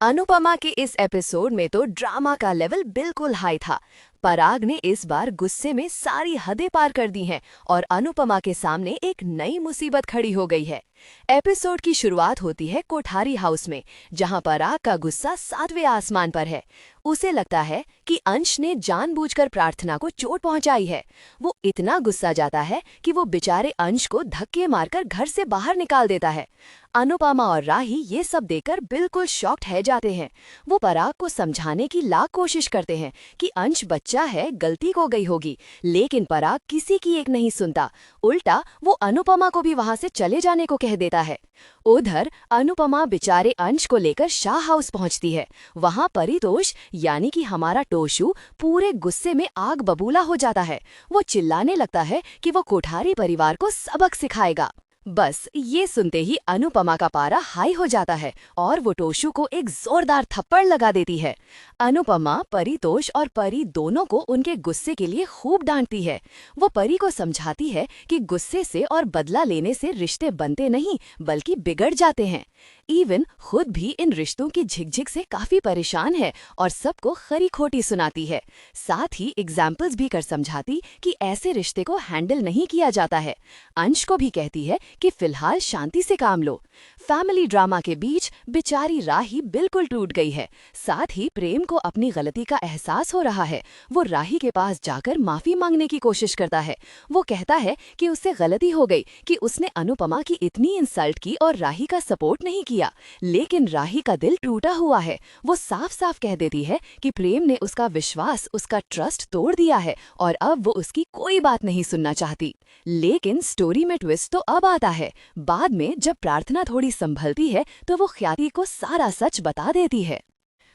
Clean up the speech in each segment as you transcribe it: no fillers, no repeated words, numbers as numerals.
अनुपमा के इस एपिसोड में तो ड्रामा का लेवल बिल्कुल हाई था। पराग ने इस बार गुस्से में सारी हदें पार कर दी हैं और अनुपमा के सामने एक नई मुसीबत खड़ी हो गई है। एपिसोड की शुरुआत होती है कोठारी हाउस में, जहां पराग का गुस्सा 7वें आसमान पर है। उसे लगता है कि अंश ने जानबूझकर प्रार्थना को चोट पहुंचाई है। वो इतना गुस्सा जाता है कि वो बेचारे अंश को धक्के मारकर घर से बाहर निकाल देता है। अनुपमा और राही ये सब देखकर बिल्कुल शॉक्ड है जाते हैं। वो पराग को समझाने की लाख कोशिश करते हैं कि अंश बच्चा है, गलती हो गई होगी, लेकिन पराग किसी की एक नहीं सुनता। उल्टा वो अनुपमा को भी वहां से चले जाने को कह देता है। उधर अनुपमा बेचारे अंश को लेकर शाह हाउस पहुंचती है। वहां परितोष यानी कि हमारा टोशू पूरे गुस्से में आग बबूला हो जाता है। वो चिल्लाने लगता है कि वो कोठारी परिवार को सबक सिखाएगा। बस ये सुनते ही अनुपमा का पारा हाई हो जाता है और वो टोशू को एक जोरदार थप्पड़ लगा देती है। अनुपमा परितोष और परी दोनों को उनके गुस्से के लिए खूब डांटती है। वो परी को समझाती है कि गुस्से से और बदला लेने से रिश्ते बनते नहीं बल्कि बिगड़ जाते हैं। इवन खुद भी इन रिश्तों की झिकझिक से काफी परेशान है और सबको खरी खोटी सुनाती है। साथ ही एग्जाम्पल्स भी कर समझाती कि ऐसे रिश्ते को हैंडल नहीं किया जाता है। अंश को भी कहती है कि फिलहाल शांति से काम लो। फैमिली ड्रामा के बीच बेचारी राही बिल्कुल टूट गई है। साथ ही प्रेम को अपनी गलती का एहसास हो रहा है। वो राही के पास जाकर माफी मांगने की कोशिश करता है। वो कहता है कि उससे गलती हो गई कि उसने अनुपमा की इतनी इंसल्ट की और राही का सपोर्ट नहीं किया, लेकिन राही का दिल टूटा हुआ है। वो साफ साफ कह देती है कि प्रेम ने उसका विश्वास, उसका ट्रस्ट तोड़ दिया है और अब वो उसकी कोई बात नहीं सुनना चाहती। लेकिन स्टोरी में ट्विस्ट तो अब आता है। बाद में जब प्रार्थना थोड़ी संभलती है तो वो ख्याति को सारा सच बता देती है।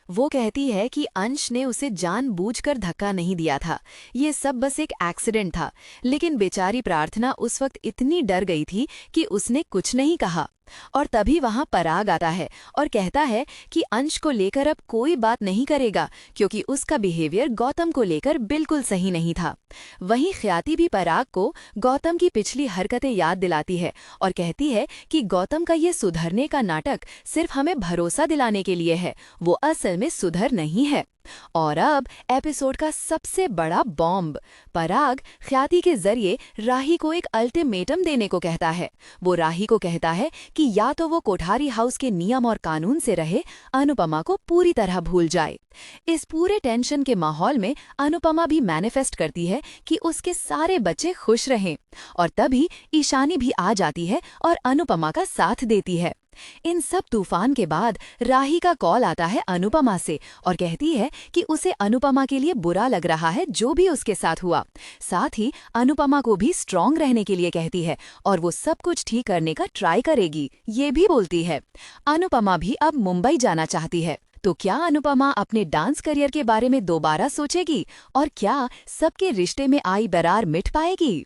वो कहती है कि अंश ने उसे जानबूझकर धक्का नहीं दिया था, ये सब बस एक एक्सीडेंट था। लेकिन बेचारी प्रार्थना उस वक्त इतनी डर गई थी कि उसने कुछ नहीं कहा। और तभी वहां पराग आता है और कहता है कि अंश को लेकर अब कोई बात नहीं करेगा क्योंकि उसका बिहेवियर गौतम को लेकर बिल्कुल सही नहीं था। वहीं ख्याति भी पराग को गौतम की पिछली हरकतें याद दिलाती है और कहती है कि गौतम का ये सुधरने का नाटक सिर्फ हमें भरोसा दिलाने के लिए है, वो असल में सुधर नहीं है। और अब एपिसोड का सबसे बड़ा बॉम्ब। पराग ख्याति के जरिए राही को एक अल्टीमेटम देने को कहता है। वो राही को कहता है कि या तो वो कोठारी हाउस के नियम और कानून से रहे, अनुपमा को पूरी तरह भूल जाए। इस पूरे टेंशन के माहौल में अनुपमा भी मैनिफेस्ट करती है कि उसके सारे बच्चे खुश रहें। और तभी ईशानी भी आ जाती है और अनुपमा का साथ देती है। इन सब तूफान के बाद राही का कॉल आता है अनुपमा से और कहती है कि उसे अनुपमा के लिए बुरा लग रहा है जो भी उसके साथ हुआ। साथ ही अनुपमा को भी स्ट्रांग रहने के लिए कहती है और वो सब कुछ ठीक करने का ट्राई करेगी, ये भी बोलती है। अनुपमा भी अब मुंबई जाना चाहती है। तो क्या अनुपमा अपने डांस करियर के बारे में दोबारा सोचेगी और क्या सबके रिश्ते में आई दरार मिट पाएगी?